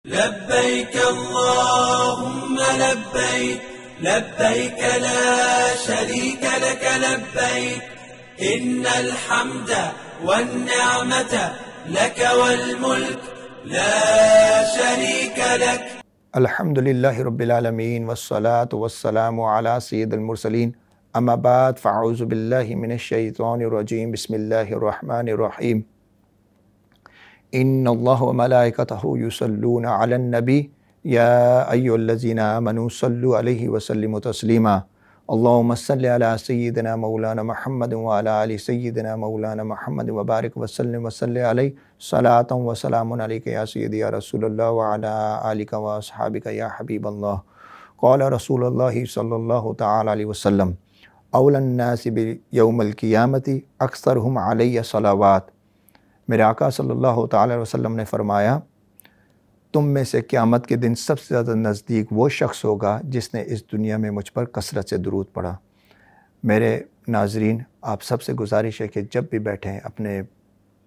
لبيك اللهم لبيك لبيك لا شريك لك لبيك إن الحمد والنعمة لك والملك لا شريك لك. الحمد للہ رب العالمین والصلاة والسلام علی سید المرسلین اما بعد فاعوذ باللہ من الشیطان الرجیم بسم اللہ الرحمن الرحیم. ان اللہ وملائکتہ یصلون علی النبی یا ایھا الذین آمنوا صلوا علیہ وسلموا تسلیما. اللہم صل علی سیدنا مولانا محمد وعلی آل سیدنا مولانا محمد وبارک وسلم وصلی علیہ صلاۃ و سلام علیک یا سیدی یا رسول اللہ وعلی آلک و اصحابک یا حبیب اللہ. قال رسول اللہ صلی اللہ تعالی علیہ وسلم اول الناس بیوم القیامت اکثرہم علی صلوات. میرے آقا صلی اللہ تعالی علیہ وسلم نے فرمایا تم میں سے قیامت کے دن سب سے زیادہ نزدیک وہ شخص ہوگا جس نے اس دنیا میں مجھ پر کثرت سے درود پڑھا. میرے ناظرین، آپ سب سے گزارش ہے کہ جب بھی بیٹھیں اپنے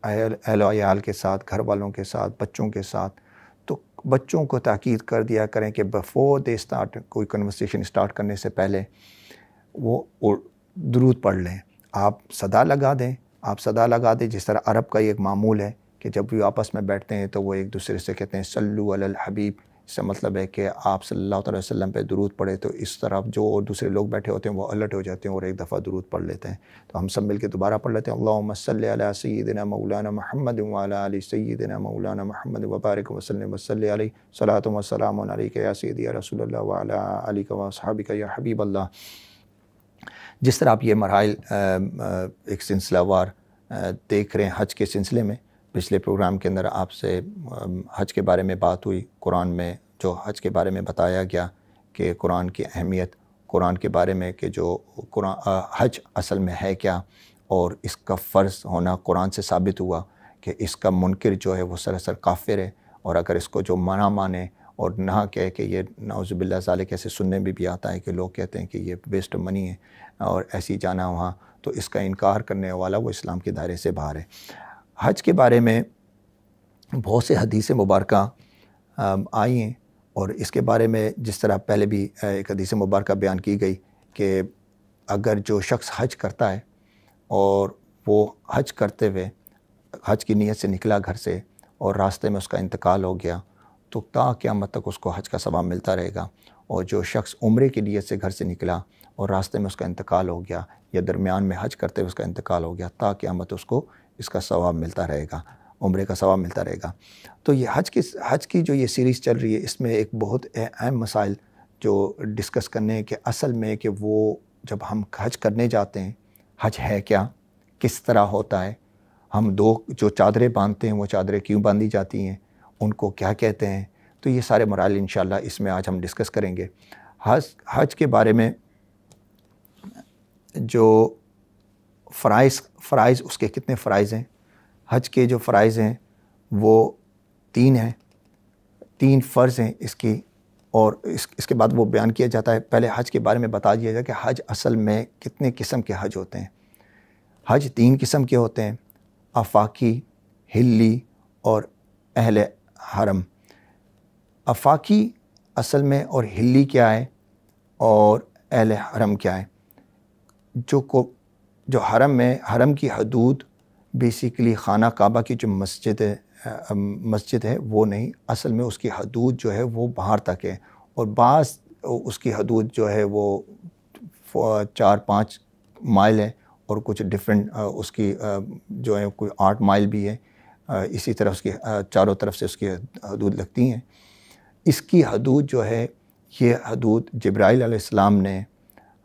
اہل و عیال کے ساتھ، گھر والوں کے ساتھ، بچوں کے ساتھ، تو بچوں کو تاکید کر دیا کریں کہ بفور دے اسٹارٹ، کوئی کنورسیشن اسٹارٹ کرنے سے پہلے وہ درود پڑھ لیں. آپ صدا لگا دیں، جس طرح عرب کا یہ ایک معمول ہے کہ جب بھی آپس میں بیٹھتے ہیں تو وہ ایک دوسرے سے کہتے ہیں صلو علی الحبیب. اس سے مطلب ہے کہ آپ صلی اللہ علیہ وسلم پہ درود پڑھے تو اس طرح جو اور دوسرے لوگ بیٹھے ہوتے ہیں وہ الرٹ ہو جاتے ہیں اور ایک دفعہ درود پڑھ لیتے ہیں. تو ہم سب مل کے دوبارہ پڑھ لیتے ہیں اللہم صلی علی سیدنا مولانا محمد وعلی آل سیدنا مولانا محمد وبارک وسلم وصلی علیہ صلاۃ و سلام علیک یا سیدی یا رسول اللہ وعلی آلک و اصحابک یا حبیب اللہ. جس طرح آپ یہ مراحل ایک سلسلہ وار دیکھ رہے ہیں حج کے سلسلے میں، پچھلے پروگرام کے اندر آپ سے حج کے بارے میں بات ہوئی، قرآن میں جو حج کے بارے میں بتایا گیا کہ قرآن کی اہمیت، قرآن کے بارے میں کہ جو حج اصل میں ہے کیا، اور اس کا فرض ہونا قرآن سے ثابت ہوا کہ اس کا منکر جو ہے وہ سراسر کافر ہے، اور اگر اس کو جو منع مانے اور نہ کہے کہ یہ نعوذ باللہ ذالک، ایسے سننے میں بھی آتا ہے کہ لوگ کہتے ہیں کہ یہ ویسٹ منی ہے اور ایسی جانا وہاں، تو اس کا انکار کرنے والا وہ اسلام کے دائرے سے باہر ہے. حج کے بارے میں بہت سے حدیث مبارکہ آئی ہیں، اور اس کے بارے میں جس طرح پہلے بھی ایک حدیث مبارکہ بیان کی گئی کہ اگر جو شخص حج کرتا ہے اور وہ حج کرتے ہوئے حج کی نیت سے نکلا گھر سے اور راستے میں اس کا انتقال ہو گیا تو تا قیامت تک اس کو حج کا ثواب ملتا رہے گا. اور جو شخص عمرے کی نیت سے گھر سے نکلا اور راستے میں اس کا انتقال ہو گیا یا درمیان میں حج کرتے ہوئے اس کا انتقال ہو گیا، تا قیامت اس کو اس کا ثواب ملتا رہے گا، عمرے کا ثواب ملتا رہے گا. تو یہ حج کی جو یہ سیریز چل رہی ہے، اس میں ایک بہت اہم مسائل جو ڈسکس کرنے ہیں کہ اصل میں کہ وہ جب ہم حج کرنے جاتے ہیں، حج ہے کیا، کس طرح ہوتا ہے، ہم دو جو چادریں باندھتے ہیں وہ چادریں کیوں باندھی جاتی ہیں، ان کو کیا کہتے ہیں. تو یہ سارے مراحل انشاءاللہ اس میں آج ہم ڈسکس کریں گے. حج کے بارے میں جو فرائض اس کے کتنے فرائض ہیں. حج کے جو فرائض ہیں وہ 3 ہیں، 3 فرض ہیں اس کی، اور اس کے بعد وہ بیان کیا جاتا ہے. پہلے حج کے بارے میں بتا دیا جائے کہ حج اصل میں کتنے قسم کے حج ہوتے ہیں. حج 3 قسم کے ہوتے ہیں، آفاقی، حلی اور اہل حرم. آفاقی اصل میں اور حلی کیا ہے اور اہل حرم کیا ہے. جو حرم میں، حرم کی حدود بیسیکلی خانہ کعبہ کی جو مسجد ہے وہ نہیں، اصل میں اس کی حدود جو ہے وہ باہر تک ہے، اور بعض اس کی حدود جو ہے وہ 4-5 مائل ہے، اور کچھ ڈیفرنٹ اس کی جو ہے کوئی 8 مائل بھی ہے. اسی طرح اس کی چاروں طرف سے اس کی حدود لگتی ہیں. اس کی حدود جو ہے، یہ حدود جبرائیل علیہ السلام نے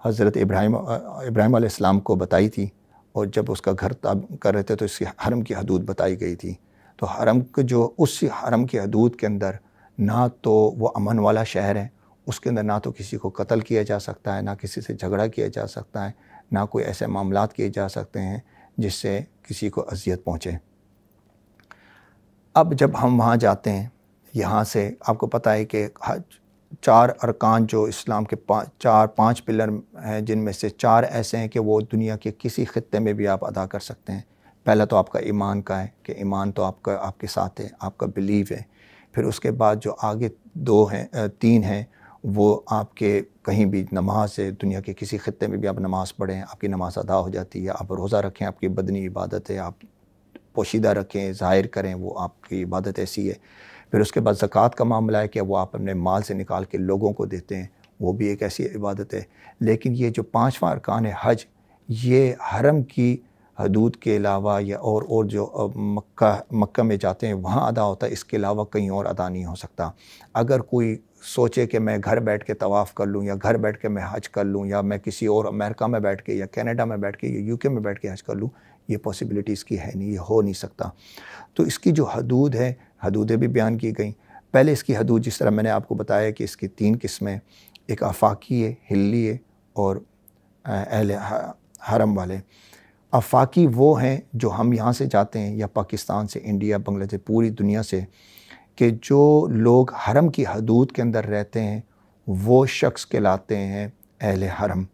حضرت ابراہیم علیہ السلام کو بتائی تھی، اور جب اس کا گھر کر رہے تھے تو اس کی حرم کی حدود بتائی گئی تھی. تو حرم کے اس حرم کی حدود کے اندر نہ تو وہ امن والا شہر ہے، اس کے اندر نہ تو کسی کو قتل کیا جا سکتا ہے، نہ کسی سے جھگڑا کیا جا سکتا ہے، نہ کوئی ایسے معاملات کیے جا سکتے ہیں جس سے کسی کو اذیت پہنچے. اب جب ہم وہاں جاتے ہیں، یہاں سے آپ کو پتہ ہے کہ 4 ارکان جو اسلام کے 5 پلر ہیں، جن میں سے 4 ایسے ہیں کہ وہ دنیا کے کسی خطے میں بھی آپ ادا کر سکتے ہیں. پہلا تو آپ کا ایمان کا ہے کہ ایمان تو آپ کے ساتھ ہے، آپ کا بلیو ہے پھر اس کے بعد جو آگے 3 ہیں وہ آپ کے کہیں بھی نماز ہے، دنیا کے کسی خطے میں بھی آپ نماز پڑھیں آپ کی نماز ادا ہو جاتی ہے. آپ روزہ رکھیں آپ کی بدنی عبادت ہے، آپ پوشیدہ رکھیں ظاہر کریں وہ آپ کی عبادت ایسی ہے. پھر اس کے بعد زکوٰۃ کا معاملہ ہے کہ وہ آپ اپنے مال سے نکال کے لوگوں کو دیتے ہیں، وہ بھی ایک ایسی عبادت ہے. لیکن یہ جو 5واں ارکان ہے حج، یہ حرم کی حدود کے علاوہ یا اور جو مکہ میں جاتے ہیں وہاں ادا ہوتا ہے، اس کے علاوہ کہیں اور ادا نہیں ہو سکتا. اگر کوئی سوچے کہ میں گھر بیٹھ کے طواف کر لوں یا گھر بیٹھ کے میں حج کر لوں یا میں کسی اور امریکہ میں بیٹھ کے یا کینیڈا میں بیٹھ کے یا یو کے میں بیٹھ کے حج کر لوں، یہ پاسبلٹی اس کی ہے نہیں، یہ ہو نہیں سکتا. تو اس کی جو حدود ہے، حدودیں بھی بیان کی گئیں. پہلے اس کی حدود جس طرح میں نے آپ کو بتایا کہ اس کی 3 قسمیں، ایک آفاقی ہے، حلی ہے اور اہل حرم والے. آفاقی وہ ہیں جو ہم یہاں سے جاتے ہیں یا پاکستان سے، انڈیا، بنگلہ دیش، پوری دنیا سے، کہ جو لوگ حرم کی حدود کے اندر رہتے ہیں وہ شخص کہلاتے ہیں اہل حرم.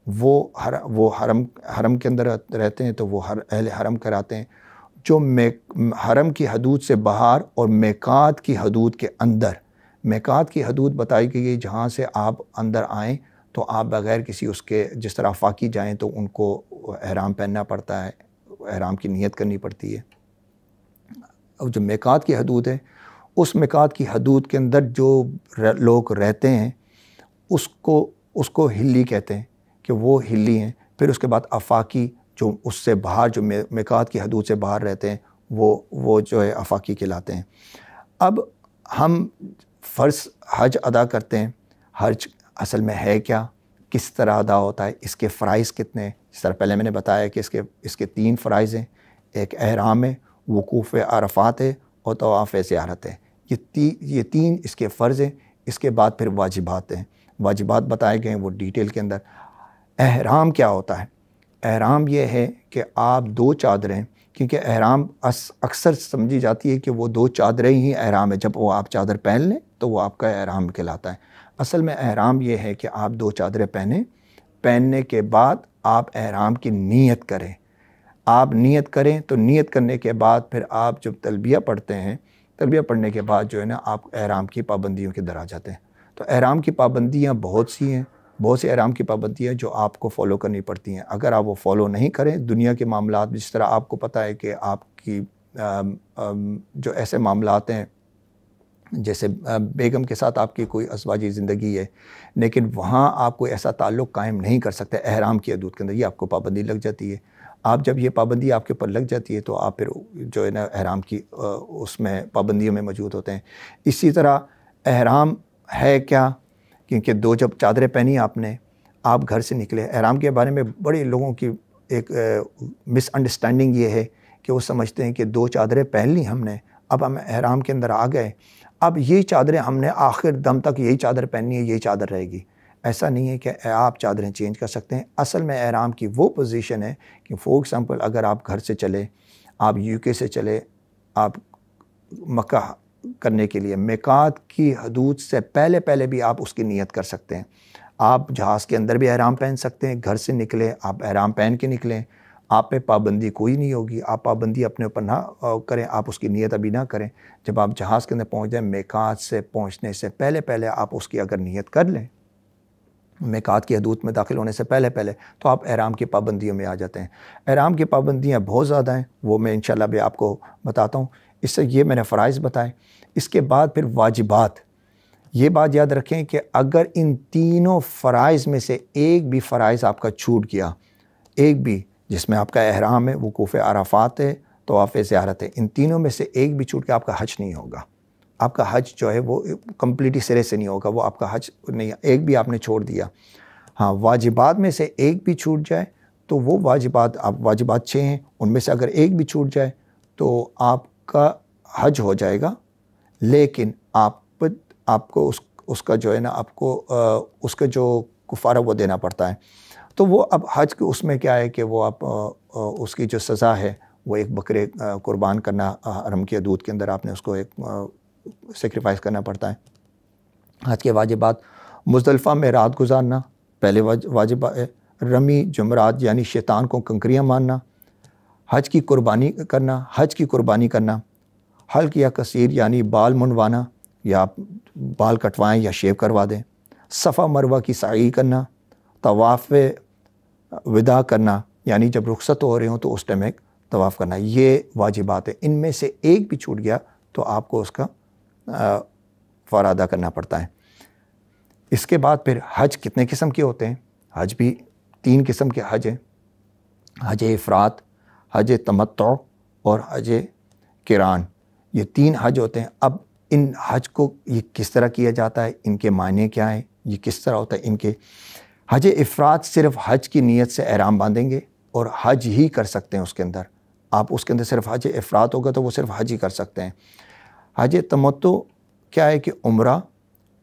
وہ حرم کے اندر رہتے ہیں تو وہ اہل حرم کراتے ہیں. جو حرم کی حدود سے باہر اور میقات کی حدود کے اندر، میقات کی حدود بتائی گئی ہے جہاں سے آپ اندر آئیں تو آپ بغیر کسی اس کے، جس طرح آفاقی جائیں تو ان کو احرام پہننا پڑتا ہے، احرام کی نیت کرنی پڑتی ہے. اور جو میقات کی حدود ہے، اس میقات کی حدود کے اندر جو لوگ رہتے ہیں اس کو حلی کہتے ہیں کہ وہ حلی ہیں. پھر اس کے بعد آفاقی جو اس سے باہر، جو میقات کی حدود سے باہر رہتے ہیں وہ جو ہے آفاقی کہلاتے ہیں. اب ہم فرض حج ادا کرتے ہیں. حج اصل میں ہے کیا، کس طرح ادا ہوتا ہے، اس کے فرائض کتنے ہیں؟ جس طرح پہلے میں نے بتایا کہ اس کے 3 فرائض ہیں. ایک احرام ہے، وقوف عرفات ہے اور طواف زیارت ہے. یہ 3 اس کے فرض ہیں. اس کے بعد پھر واجبات ہیں. واجبات بتائے گئے ہیں وہ ڈیٹیل کے اندر. احرام کیا ہوتا ہے؟ احرام یہ ہے کہ آپ 2 چادریں، کیونکہ احرام اکثر سمجھی جاتی ہے کہ وہ 2 چادریں ہی احرام ہے، جب وہ آپ چادر پہن لیں تو وہ آپ کا احرام کہلاتا ہے. اصل میں احرام یہ ہے کہ آپ 2 چادریں پہنیں، پہننے کے بعد آپ احرام کی نیت کریں. آپ نیت کریں تو نیت کرنے کے بعد پھر آپ جب تلبیہ پڑھتے ہیں، تلبیہ پڑھنے کے بعد جو ہے نا آپ احرام کی پابندیوں کے در آ جاتے ہیں. تو احرام کی پابندیاں بہت سی ہیں، بہت سی احرام کی پابندیاں جو آپ کو فالو کرنی پڑتی ہیں. اگر آپ وہ فالو نہیں کریں، دنیا کے معاملات جس طرح آپ کو پتہ ہے کہ آپ کی جو ایسے معاملات ہیں جیسے بیگم کے ساتھ آپ کی کوئی ازواجی زندگی ہے لیکن وہاں آپ کوئی ایسا تعلق قائم نہیں کر سکتے احرام کی حدود کے اندر، یہ آپ کو پابندی لگ جاتی ہے. آپ جب یہ پابندی آپ کے اوپر لگ جاتی ہے تو آپ پھر جو ہے نا احرام کی اس میں پابندیوں میں موجود ہوتے ہیں. اسی طرح احرام ہے کیا، کیونکہ 2 جب چادریں پہنی آپ گھر سے نکلے. احرام کے بارے میں بڑے لوگوں کی ایک مس انڈرسٹینڈنگ یہ ہے کہ وہ سمجھتے ہیں کہ 2 چادریں پہن لی ہم نے، اب ہم احرام کے اندر آ گئے، اب یہ چادریں ہم نے آخر دم تک یہی چادر پہننی ہے، یہی چادر رہے گی. ایسا نہیں ہے کہ آپ چادریں چینج کر سکتے ہیں. اصل میں احرام کی وہ پوزیشن ہے کہ فار ایگزامپل اگر آپ گھر سے چلے، آپ یو کے سے چلے، آپ مکہ کرنے کے لیے، میقات کی حدود سے پہلے بھی آپ اس کی نیت کر سکتے ہیں. آپ جہاز کے اندر بھی احرام پہن سکتے ہیں، گھر سے نکلے آپ احرام پہن کے نکلیں، آپ پہ پابندی کوئی نہیں ہوگی. آپ پابندی اپنے اوپر نہ کریں، آپ اس کی نیت ابھی نہ کریں. جب آپ جہاز کے اندر پہنچ جائیں، میقات سے پہنچنے سے پہلے آپ اس کی اگر نیت کر لیں، میقات کی حدود میں داخل ہونے سے پہلے تو آپ احرام کی پابندیوں میں آ جاتے ہیں. احرام کی پابندیاں بہت زیادہ ہیں، وہ میں انشاءاللہ بھی آپ کو بتاتا ہوں. اس سے یہ میں نے فرائض بتائے. اس کے بعد پھر واجبات. یہ بات یاد رکھیں کہ اگر ان تینوں فرائض میں سے ایک بھی فرائض آپ کا چھوٹ گیا، ایک بھی جس میں آپ کا احرام ہے، وقوف عرفات ہے، طواف زیارت ہے، ان تینوں میں سے ایک بھی چھوٹ گیا، آپ کا حج نہیں ہوگا. آپ کا حج جو ہے وہ کمپلیٹلی سرے سے نہیں ہوگا، وہ آپ کا حج نہیں، ایک بھی آپ نے چھوڑ دیا. ہاں، واجبات میں سے ایک بھی چھوٹ جائے تو وہ واجبات 6 ہیں، ان میں سے اگر ایک بھی چھوٹ جائے تو آپ کا حج ہو جائے گا، لیکن آپ کو اس کا جو ہے نا آپ کو اس کا جو کفارہ وہ دینا پڑتا ہے. تو وہ اب حج کے اس میں کیا ہے کہ وہ آپ اس کی جو سزا ہے وہ ایک بکرے قربان کرنا، حرم کی حدود کے اندر آپ نے اس کو ایک سیکریفائز کرنا پڑتا ہے. حج کے واجبات: مزدلفہ میں رات گزارنا پہلے واجب ہے. رمی جمرات یعنی شیطان کو کنکریاں مارنا. حج کی قربانی کرنا. حلق یا قصیر یعنی بال منڈوانا یا بال کٹوائیں یا شیو کروا دیں، صفا مروہ کی سعی کرنا، طواف وداع کرنا یعنی جب رخصت ہو رہے ہوں تو اس ٹائم ایک طواف کرنا، یہ واجبات ہیں۔ ان میں سے ایک بھی چھوٹ گیا تو آپ کو اس کا فورا ادا کرنا پڑتا ہے۔ اس کے بعد پھر حج کتنے قسم کے ہوتے ہیں؟ حج بھی 3 قسم کے حج ہیں، حج افراد، حج تمتع اور حج قران، یہ 3 حج ہوتے ہیں۔ اب ان حج کو یہ کس طرح کیا جاتا ہے، ان کے معنی کیا ہیں، یہ کس طرح ہوتا ہے ان کے؟ حج افراد صرف حج کی نیت سے احرام باندھیں گے اور حج ہی کر سکتے ہیں اس کے اندر، آپ اس کے اندر صرف حج افراد ہوگا تو وہ صرف حج ہی کر سکتے ہیں۔ حج تمتع کیا ہے کہ عمرہ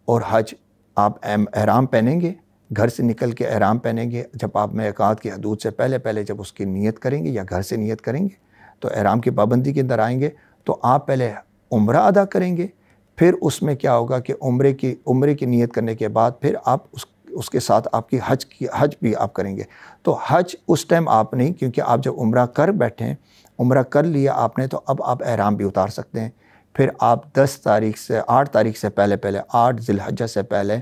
اور حج آپ احرام پہنیں گے، گھر سے نکل کے احرام پہنیں گے، جب آپ میقات کی حدود سے پہلے جب اس کی نیت کریں گے یا گھر سے نیت کریں گے تو احرام کی پابندی کے اندر آئیں گے تو آپ پہلے عمرہ ادا کریں گے، پھر اس میں کیا ہوگا کہ عمرے کی نیت کرنے کے بعد پھر آپ اس کے ساتھ آپ کی حج بھی آپ کریں گے۔ تو حج اس ٹائم آپ نہیں، کیونکہ آپ جب عمرہ کر بیٹھیں، عمرہ کر لیا آپ نے، تو اب آپ احرام بھی اتار سکتے ہیں۔ پھر آپ 8 تاریخ سے پہلے 8 ذی الحجہ سے پہلے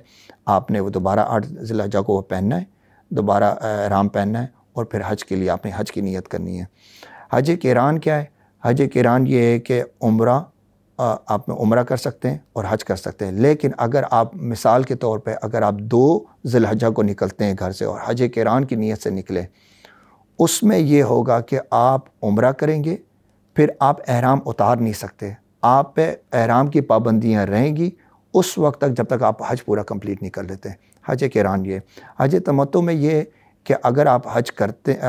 آپ نے وہ دوبارہ 8 ذی الحجہ کو وہ پہننا ہے، دوبارہ احرام پہننا ہے اور پھر حج کے لیے آپ نے حج کی نیت کرنی ہے۔ حج قران کیا ہے؟ حج قران یہ ہے کہ عمرہ آپ عمرہ کر سکتے ہیں اور حج کر سکتے ہیں، لیکن اگر آپ مثال کے طور پہ اگر آپ 2 ذی الحجہ کو نکلتے ہیں گھر سے اور حج قران کی نیت سے نکلے، اس میں یہ ہوگا کہ آپ عمرہ کریں گے، پھر آپ احرام اتار نہیں سکتے، آپ پہ احرام کی پابندیاں رہیں گی اس وقت تک جب تک آپ حج پورا کمپلیٹ نہیں کر لیتے۔ حج قران یہ۔ حج تمتع میں یہ کہ اگر آپ حج کرتے حج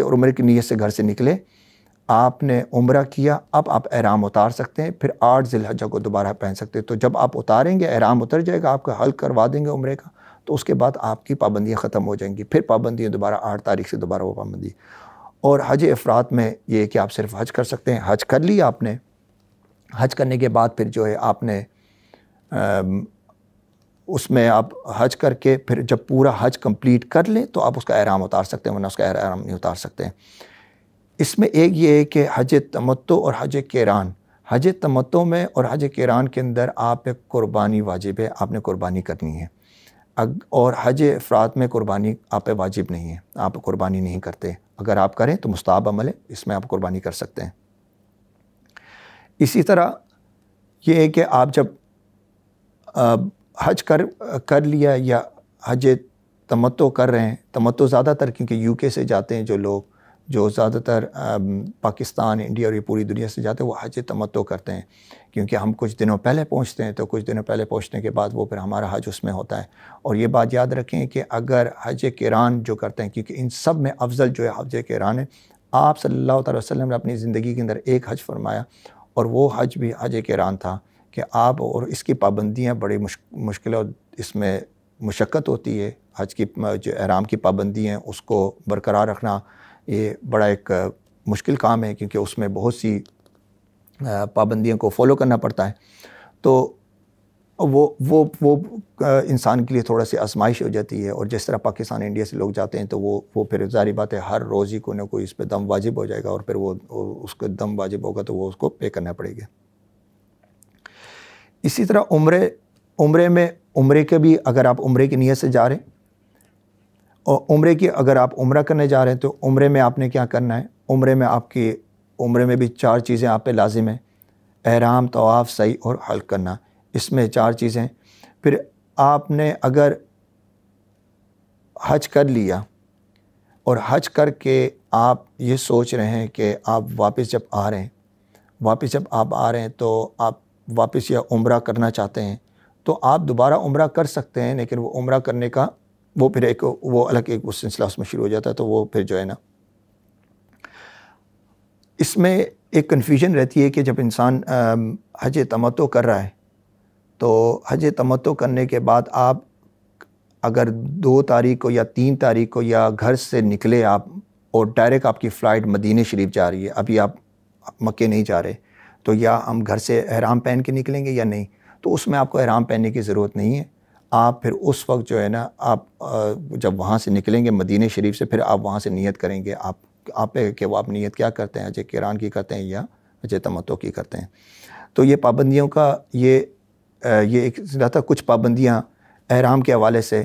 اور عمرے کی نیت سے گھر سے نکلے، آپ نے عمرہ کیا، اب آپ احرام اتار سکتے ہیں، پھر 8 ذی الحجہ کو دوبارہ پہن سکتے ہیں۔ تو جب آپ اتاریں گے، احرام اتر جائے گا، آپ کا حلق کروا دیں گے عمرے کا، تو اس کے بعد آپ کی پابندیاں ختم ہو جائیں گی، پھر پابندیاں دوبارہ 8 تاریخ سے دوبارہ وہ پابندی۔ اور حج افراد میں یہ کہ آپ صرف حج کر سکتے ہیں، حج کر لیا آپ نے، حج کرنے کے بعد پھر جو ہے آپ نے اس میں آپ حج کر کے پھر جب پورا حج کمپلیٹ کر لیں تو آپ اس کا احرام اتار سکتے ہیں، ورنہ اس کا احرام نہیں اتار سکتے ہیں۔ اس میں ایک یہ ہے کہ حج تمتع اور حج قران، حج تمتع میں اور حج قران کے اندر آپ پہ قربانی واجب ہے، آپ نے قربانی کرنی ہے، اور حج افراد میں قربانی آپ پہ واجب نہیں ہے، آپ قربانی نہیں کرتے، اگر آپ کریں تو مستحب عمل ہے، اس میں آپ قربانی کر سکتے ہیں۔ اسی طرح یہ ہے کہ آپ جب حج کر لیا یا حج تمتع کر رہے ہیں، تمتع زیادہ تر کیونکہ یو کے سے جاتے ہیں جو لوگ، جو زیادہ تر پاکستان، انڈیا اور یہ پوری دنیا سے جاتے ہیں، وہ حج تمتع کرتے ہیں، کیونکہ ہم کچھ دنوں پہلے پہنچتے ہیں، تو کچھ دنوں پہلے پہنچنے کے بعد وہ پھر ہمارا حج اس میں ہوتا ہے۔ اور یہ بات یاد رکھیں کہ اگر حج قران جو کرتے ہیں، کیونکہ ان سب میں افضل جو ہے حج قران ہے، آپ صلی اللہ تعالی وسلم نے اپنی زندگی کے اندر ایک حج فرمایا اور وہ حج بھی حج قران تھا کہ آپ، اور اس کی پابندیاں بڑی مشکل اور اس میں مشقت ہوتی ہے، حج کی جو احرام کی پابندی ہیں اس کو برقرار رکھنا یہ بڑا ایک مشکل کام ہے، کیونکہ اس میں بہت سی پابندیوں کو فالو کرنا پڑتا ہے، تو وہ انسان کے لیے تھوڑا سی آزمائش ہو جاتی ہے۔ اور جس طرح پاکستان انڈیا سے لوگ جاتے ہیں تو وہ پھر ظاہری بات ہے ہر روز ہی کوئی نہ کوئی اس پہ دم واجب ہو جائے گا، اور پھر وہ اس کو دم واجب ہوگا تو وہ اس کو پے کرنا پڑے گا۔ اسی طرح عمرے کے بھی اگر آپ عمرے کی نیت سے جا رہے ہیں، اور اگر آپ عمرہ کرنے جا رہے ہیں تو عمرے میں آپ نے کیا کرنا ہے؟ عمرے میں بھی 4 چیزیں آپ پہ لازم ہیں، احرام، طواف، سعی اور حلق کرنا، اس میں 4 چیزیں۔ پھر آپ نے اگر حج کر لیا اور حج کر کے آپ یہ سوچ رہے ہیں کہ آپ واپس جب آپ آ رہے ہیں تو آپ واپس یا عمرہ کرنا چاہتے ہیں تو آپ دوبارہ عمرہ کر سکتے ہیں، لیکن وہ عمرہ کرنے کا وہ پھر وہ الگ ایک سلسلہ اس میں شروع ہو جاتا ہے، تو وہ پھر جو ہے نا اس میں ایک کنفیوژن رہتی ہے کہ جب انسان حج تمتع کر رہا ہے تو حج تمتع کرنے کے بعد آپ اگر 2 تاریخ کو یا 3 تاریخ کو یا گھر سے نکلے آپ اور ڈائریکٹ آپ کی فلائٹ مدینہ شریف جا رہی ہے، ابھی آپ مکے نہیں جا رہے، تو یا ہم گھر سے احرام پہن کے نکلیں گے یا نہیں، تو اس میں آپ کو احرام پہننے کی ضرورت نہیں ہے۔ آپ پھر اس وقت جو ہے نا آپ جب وہاں سے نکلیں گے مدینہ شریف سے، پھر آپ وہاں سے نیت کریں گے، آپ کہ وہ آپ نیت کیا کرتے ہیں، حج قران کی کرتے ہیں یا حج تمتع کی کرتے ہیں۔ تو یہ پابندیوں کا یہ ایک تھا کچھ پابندیاں احرام کے حوالے سے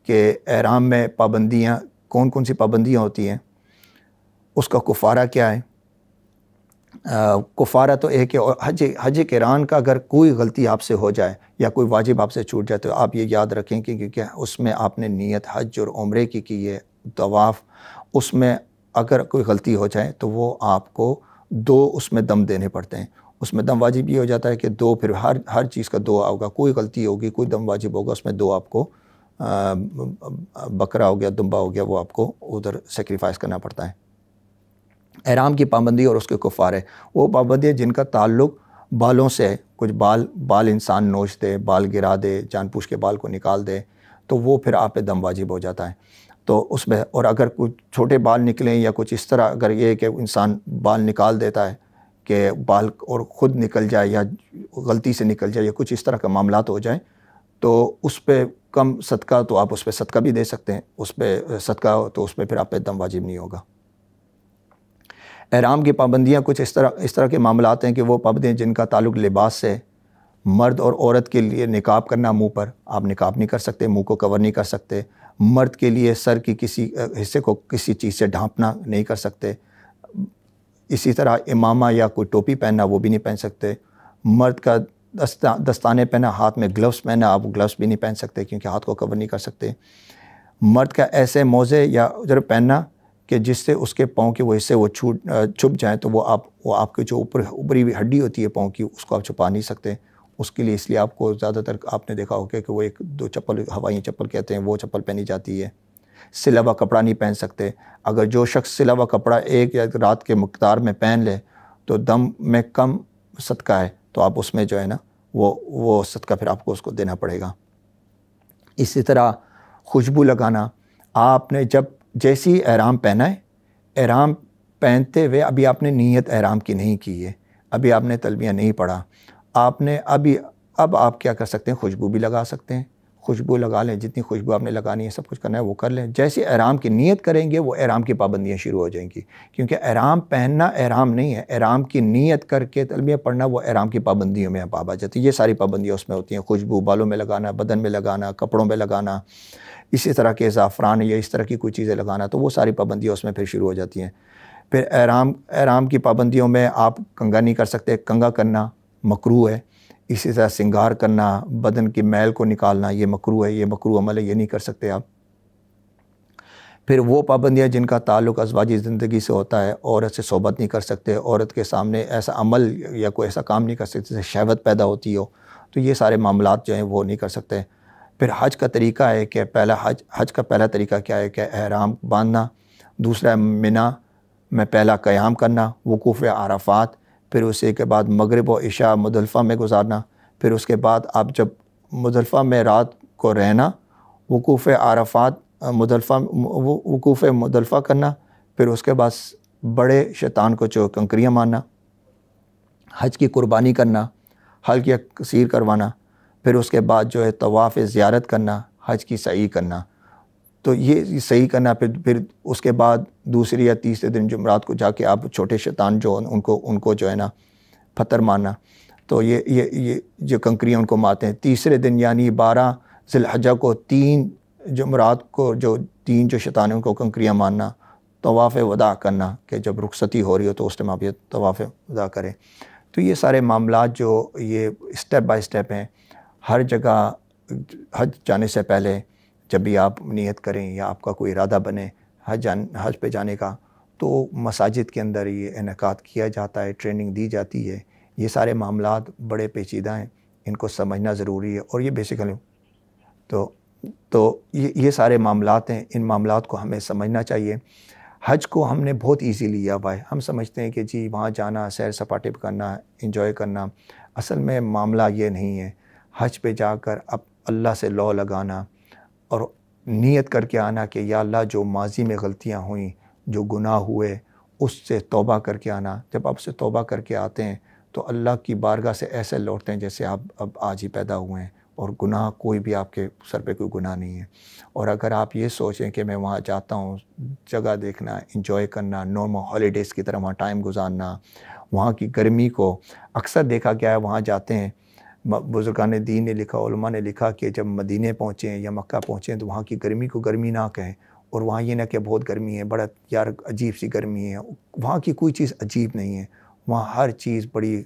کہ احرام میں پابندیاں کون کون سی پابندیاں ہوتی ہیں، اس کا کفارہ کیا ہے۔ کفارہ تو ایک ہے حج قران کا اگر کوئی غلطی آپ سے ہو جائے یا کوئی واجب آپ سے چھوٹ جائے تو آپ یہ یاد رکھیں کہ کیونکہ اس میں آپ نے نیت حج اور عمرے کی ہے، طواف، اس میں اگر کوئی غلطی ہو جائے تو وہ آپ کو 2 اس میں دم دینے پڑتے ہیں۔ اس میں دم واجب یہ ہو جاتا ہے کہ 2 پھر ہر چیز کا 2 ہوگا، کوئی غلطی ہوگی کوئی دم واجب ہوگا، اس میں 2 آپ کو بکرا ہو گیا، دمبا ہو گیا، وہ آپ کو ادھر سیکریفائس کرنا پڑتا ہے۔ احرام کی پابندی اور اس کے کفارے، وہ پابندی جن کا تعلق بالوں سے ہے، کچھ بال انسان نوچ دے، بال گرا دے، جان پوچھ کے بال کو نکال دے تو وہ پھر آپ پہ دم واجب ہو جاتا ہے۔ تو اس میں اور اگر کچھ چھوٹے بال نکلیں یا کچھ اس طرح، اگر یہ کہ انسان بال نکال دیتا ہے کہ بال اور خود نکل جائے یا غلطی سے نکل جائے یا کچھ اس طرح کا معاملات ہو جائیں تو اس پہ کم صدقہ، تو آپ اس پہ صدقہ بھی دے سکتے ہیں، اس پہ صدقہ ہو تو اس پہ پھر آپ پہ دم واجب نہیں ہوگا۔ احرام کی پابندیاں کچھ اس طرح کے معاملات ہیں کہ وہ پابندیاں جن کا تعلق لباس سے، مرد اور عورت کے لیے نقاب کرنا، منہ پر آپ نقاب نہیں کر سکتے، منہ کو کور نہیں کر سکتے۔ مرد کے لیے سر کی کسی حصے کو کسی چیز سے ڈھانپنا نہیں کر سکتے۔ اسی طرح امامہ یا کوئی ٹوپی پہننا وہ بھی نہیں پہن سکتے۔ مرد کا دستانے پہنا، ہاتھ میں گلوز پہنا، آپ گلوز بھی نہیں پہن سکتے کیونکہ ہاتھ کو کور نہیں کر سکتے۔ مرد کا ایسے موزے یا ادھر پہننا کہ جس سے اس کے پاؤں کے وہ حصے وہ چھپ جائیں تو وہ آپ کے جو اوپری ہوئی ہڈی ہوتی ہے پاؤں کی اس کو آپ چھپا نہیں سکتے۔ اس کے لیے اس لیے آپ کو زیادہ تر آپ نے دیکھا ہوگا کہ وہ 1-2 چپل، ہوائی چپل کہتے ہیں، وہ چپل پہنی جاتی ہے۔ سلا ہوا کپڑا نہیں پہن سکتے۔ اگر جو شخص سلا ہوا کپڑا ایک یا رات کے مقدار میں پہن لے تو دم میں کم صدقہ ہے تو آپ اس میں جو ہے نا وہ صدقہ پھر آپ کو اس کو دینا پڑے گا۔ اسی طرح خوشبو لگانا، آپ نے جیسی احرام پہنا ہے، احرام پہنتے ہوئے ابھی آپ نے نیت احرام کی نہیں کی ہے، ابھی آپ نے تلبیہ نہیں پڑھا، آپ نے اب آپ کیا کر سکتے ہیں، خوشبو بھی لگا سکتے ہیں۔ خوشبو لگا لیں، جتنی خوشبو آپ نے لگانی ہے، سب کچھ کرنا ہے وہ کر لیں۔ جیسے احرام کی نیت کریں گے وہ احرام کی پابندیاں شروع ہو جائیں گی، کیونکہ احرام پہننا احرام نہیں ہے، احرام کی نیت کر کے تلبیہ پڑھنا وہ احرام کی پابندیوں میں آپ آ جاتی ہے۔ یہ ساری پابندیاں اس میں ہوتی ہیں، خوشبو بالوں میں لگانا، بدن میں لگانا، کپڑوں میں لگانا، اسی طرح کے زعفران یا اس طرح کی کوئی چیزیں لگانا، تو وہ ساری پابندیاں اس میں پھر شروع ہو جاتی ہیں۔ پھر احرام کی پابندیوں میں آپ کنگھا نہیں کر سکتے، کنگھا کرنا مکروہ ہے۔ اسی طرح سنگار کرنا، بدن کی میل کو نکالنا، یہ مکروہ ہے، یہ مکروہ عمل ہے، یہ نہیں کر سکتے آپ۔ پھر وہ پابندیاں جن کا تعلق ازواجی زندگی سے ہوتا ہے، عورت سے صحبت نہیں کر سکتے، عورت کے سامنے ایسا عمل یا کوئی ایسا کام نہیں کر سکتے جس سے شہوت پیدا ہوتی ہو، تو یہ سارے معاملات جو ہیں وہ نہیں کر سکتے۔ پھر حج کا طریقہ ہے کہ حج کا پہلا طریقہ کیا ہے کہ احرام باندھنا، دوسرا منی میں پہلا قیام کرنا، وقوف عرفات، پھر اسی کے بعد مغرب و عشاء مزدلفہ میں گزارنا، پھر اس کے بعد آپ جب مزدلفہ میں رات کو رہنا، وقوف عرفات وقوف مزدلفہ کرنا، پھر اس کے بعد بڑے شیطان کو جو کنکریاں مارنا، حج کی قربانی کرنا، حلق یا قصیر کروانا، پھر اس کے بعد جو ہے طواف زیارت کرنا، حج کی سعی کرنا۔ تو یہ صحیح کرنا، پھر اس کے بعد دوسری یا تیسرے دن جمعرات کو جا کے آپ چھوٹے شیطان جو ان کو جو ہے نا پتھر مارنا، تو یہ جو کنکریاں ان کو مارتے ہیں۔ تیسرے دن یعنی 12 ذی الحجہ کو 3 جمعرات کو جو 3 جو شیطان ہیں ان کو کنکریاں مارنا، طواف وداع کرنا کہ جب رخصتی ہو رہی ہو تو اس ٹائم آپ یہ طواف وداع کریں۔ تو یہ سارے معاملات جو یہ اسٹیپ بائی اسٹیپ ہیں، ہر جگہ حج جانے سے پہلے جب بھی آپ نیت کریں یا آپ کا کوئی ارادہ بنے حج پہ جانے کا، تو مساجد کے اندر یہ انعقاد کیا جاتا ہے، ٹریننگ دی جاتی ہے۔ یہ سارے معاملات بڑے پیچیدہ ہیں، ان کو سمجھنا ضروری ہے، اور یہ بیسیکلی تو یہ سارے معاملات ہیں، ان معاملات کو ہمیں سمجھنا چاہیے۔ حج کو ہم نے بہت ایزی لیا ہوا ہے، ہم سمجھتے ہیں کہ جی وہاں جانا، سیر سپاٹے پہ کرنا، انجوائے کرنا، اصل میں معاملہ یہ نہیں ہے۔ حج پہ جا کر اب اللہ سے لو لگانا اور نیت کر کے آنا کہ یا اللہ جو ماضی میں غلطیاں ہوئیں، جو گناہ ہوئے، اس سے توبہ کر کے آنا۔ جب آپ سے توبہ کر کے آتے ہیں تو اللہ کی بارگاہ سے ایسے لوٹتے ہیں جیسے آپ اب آج ہی پیدا ہوئے ہیں، اور گناہ کوئی بھی آپ کے سر پہ کوئی گناہ نہیں ہے۔ اور اگر آپ یہ سوچیں کہ میں وہاں جاتا ہوں جگہ دیکھنا، انجوائے کرنا، نارمل ہالیڈیز کی طرح وہاں ٹائم گزارنا، وہاں کی گرمی کو اکثر دیکھا گیا ہے، وہاں جاتے ہیں، بزرگان دین نے لکھا، علماء نے لکھا کہ جب مدینے پہنچیں یا مکہ پہنچیں تو وہاں کی گرمی کو گرمی نہ کہیں، اور وہاں یہ نہ کہ بہت گرمی ہے، بڑا یار عجیب سی گرمی ہے، وہاں کی کوئی چیز عجیب نہیں ہے، وہاں ہر چیز بڑی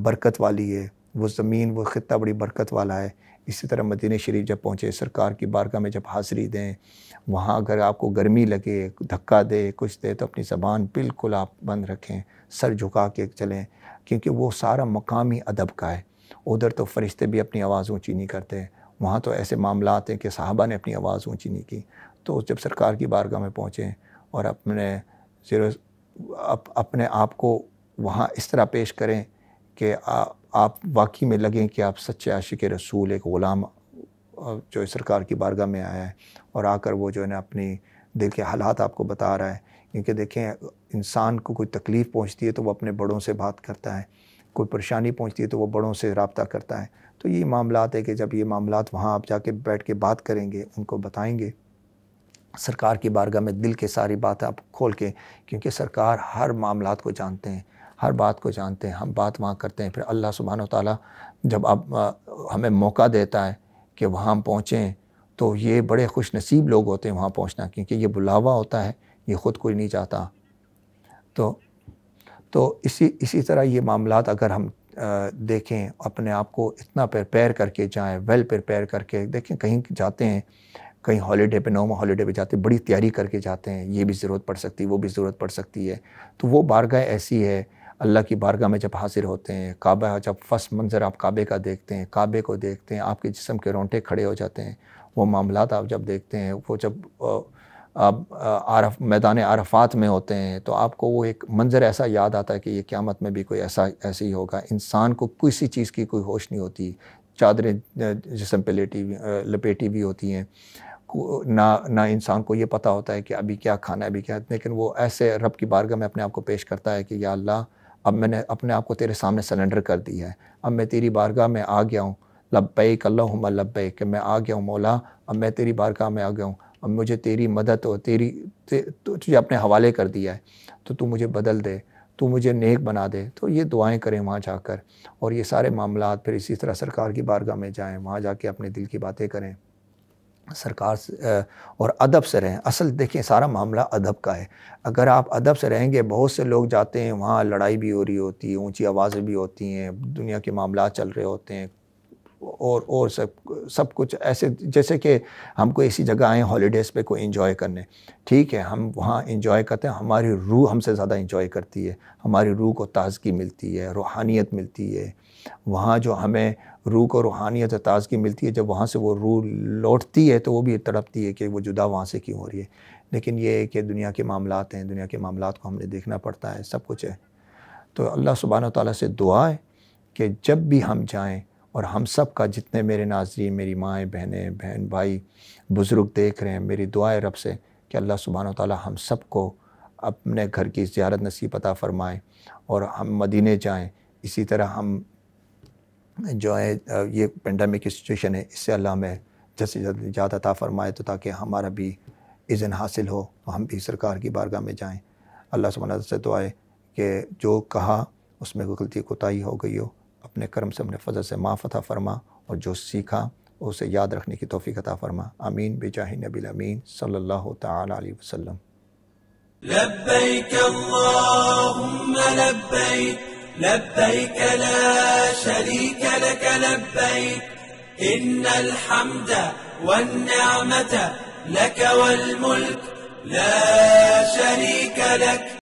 برکت والی ہے، وہ زمین وہ خطہ بڑی برکت والا ہے۔ اسی طرح مدینہ شریف جب پہنچے، سرکار کی بارگاہ میں جب حاضری دیں، وہاں اگر آپ کو گرمی لگے، دھکا دے، کچھ دے، تو اپنی زبان بالکل آپ بند رکھیں، سر جھکا کے چلیں، کیونکہ وہ سارا مقامی ادب کا ہے۔ ادھر تو فرشتے بھی اپنی آواز اونچی نہیں کرتے، وہاں تو ایسے معاملات ہیں کہ صحابہ نے اپنی آواز اونچی نہیں کی۔ تو جب سرکار کی بارگاہ میں پہنچیں اور اپنے آپ کو وہاں اس طرح پیش کریں کہ آپ واقعی میں لگیں کہ آپ سچے عاشق رسول، ایک غلام جو سرکار کی بارگاہ میں آیا ہے، اور آ کر وہ جو ہے نا اپنی دل کے حالات آپ کو بتا رہا ہے۔ کیونکہ دیکھیں، انسان کو کوئی تکلیف پہنچتی ہے تو وہ اپنے بڑوں سے بات کرتا ہے، کوئی پریشانی پہنچتی ہے تو وہ بڑوں سے رابطہ کرتا ہے۔ تو یہ معاملات ہے کہ جب یہ معاملات وہاں آپ جا کے بیٹھ کے بات کریں گے، ان کو بتائیں گے سرکار کی بارگاہ میں دل کے ساری باتیں آپ کھول کے، کیونکہ سرکار ہر معاملات کو جانتے ہیں، ہر بات کو جانتے ہیں۔ ہم بات وہاں کرتے ہیں، پھر اللہ سبحانہ وتعالیٰ جب ہمیں موقع دیتا ہے کہ وہاں ہم پہنچیں، تو یہ بڑے خوش نصیب لوگ ہوتے ہیں وہاں پہنچنا، کیونکہ یہ بلاوا ہوتا ہے، یہ خود کوئی نہیں چاہتا۔ تو اسی طرح یہ معاملات اگر ہم دیکھیں، اپنے آپ کو اتنا پریپیئر کر کے جائیں، ویل پریپیئر کر کے دیکھیں، کہیں جاتے ہیں، کہیں ہالیڈے پہ، نارمل ہالیڈے پہ جاتے ہیں، بڑی تیاری کر کے جاتے ہیں، یہ بھی ضرورت پڑ سکتی ہے، وہ بھی ضرورت پڑ سکتی ہے۔ تو وہ بارگاہ ایسی ہے، اللہ کی بارگاہ میں جب حاضر ہوتے ہیں، کعبہ جب فرسٹ منظر آپ کعبے کا دیکھتے ہیں، کعبے کو دیکھتے ہیں، آپ کے جسم کے رونٹے کھڑے ہو جاتے ہیں۔ وہ معاملات آپ جب دیکھتے ہیں، وہ جب آپ میدان عرفات میں ہوتے ہیں، تو آپ کو وہ ایک منظر ایسا یاد آتا ہے کہ یہ قیامت میں بھی کوئی ایسے ہی ہوگا۔ انسان کو کسی چیز کی کوئی ہوش نہیں ہوتی، چادریں جسم پہ لپیٹی بھی ہوتی ہیں، نہ انسان کو یہ پتہ ہوتا ہے کہ ابھی کیا کھانا ہے، ابھی کیا، لیکن وہ ایسے رب کی بارگاہ میں اپنے آپ کو پیش کرتا ہے کہ یا اللہ، اب میں نے اپنے آپ کو تیرے سامنے سرنڈر کر دیا ہے، اب میں تیری بارگاہ میں آ گیا ہوں، لبیک اللہم لبیک، کہ میں آ گیا ہوں مولا، اب میں تیری بارگاہ میں آ گیا ہوں، اب مجھے تیری مدد اور تجھے اپنے حوالے کر دیا ہے، تو مجھے بدل دے، تو مجھے نیک بنا دے۔ تو یہ دعائیں کریں وہاں جا کر، اور یہ سارے معاملات پھر اسی طرح سرکار کی بارگاہ میں جائیں، وہاں جا کے اپنے دل کی باتیں کریں سرکار سے، اور ادب سے رہیں۔ اصل دیکھیں، سارا معاملہ ادب کا ہے۔ اگر آپ ادب سے رہیں گے، بہت سے لوگ جاتے ہیں وہاں، لڑائی بھی ہو رہی ہوتی ہے، اونچی آوازیں بھی ہوتی ہیں، دنیا کے معاملات چل رہے ہوتے ہیں، اور سب کچھ ایسے جیسے کہ ہم کوئی ایسی جگہ آئیں ہالیڈیز پہ کوئی انجوائے کرنے، ٹھیک ہے، ہم وہاں انجوائے کرتے ہیں، ہماری روح ہم سے زیادہ انجوائے کرتی ہے، ہماری روح کو تازگی ملتی ہے، روحانیت ملتی ہے۔ وہاں جو ہمیں روح کو روحانیت اور تازگی ملتی ہے، جب وہاں سے وہ روح لوٹتی ہے تو وہ بھی تڑپتی ہے کہ وہ جدا وہاں سے کیوں ہو رہی ہے۔ لیکن یہ ہے کہ دنیا کے معاملات ہیں، دنیا کے معاملات کو ہم نے دیکھنا پڑتا ہے، سب کچھ ہے۔ تو اللہ سبحانہ وتعالیٰ سے دعا ہے کہ جب بھی ہم جائیں، اور ہم سب کا، جتنے میرے ناظرین، میری مائیں، بہنیں، بہن بھائی، بزرگ دیکھ رہے ہیں، میری دعا ہے رب سے کہ اللہ سبحانہ وتعالیٰ ہم سب کو اپنے گھر کی زیارت نصیب عطا فرمائے، اور ہم مدینے جائیں۔ اسی طرح ہم جو ہے یہ پینڈیمک کی سچویشن ہے، اس سے اللہ ہمیں جلد سے جلد نجات عطا فرمائے، تو تاکہ ہمارا بھی اذن حاصل ہو، ہم بھی سرکار کی بارگاہ میں جائیں۔ اللہ سبحانہ وتعالیٰ سے دعا ہے کہ جو کہا اس میں کوئی غلطی کوتاہی ہو گئی ہو، اپنے کرم سے، اپنے فضل سے معاف عطا فرما، اور جو سیکھا اسے یاد رکھنے کی توفیق عطا فرما۔ آمین بجاہ نبی الامین صلی اللہ تعالی علیہ وسلم۔ لبيك اللهم لبيك لبيك لا شريك لك لبيك إن الحمد والنعمة لك والملك لا شريك لك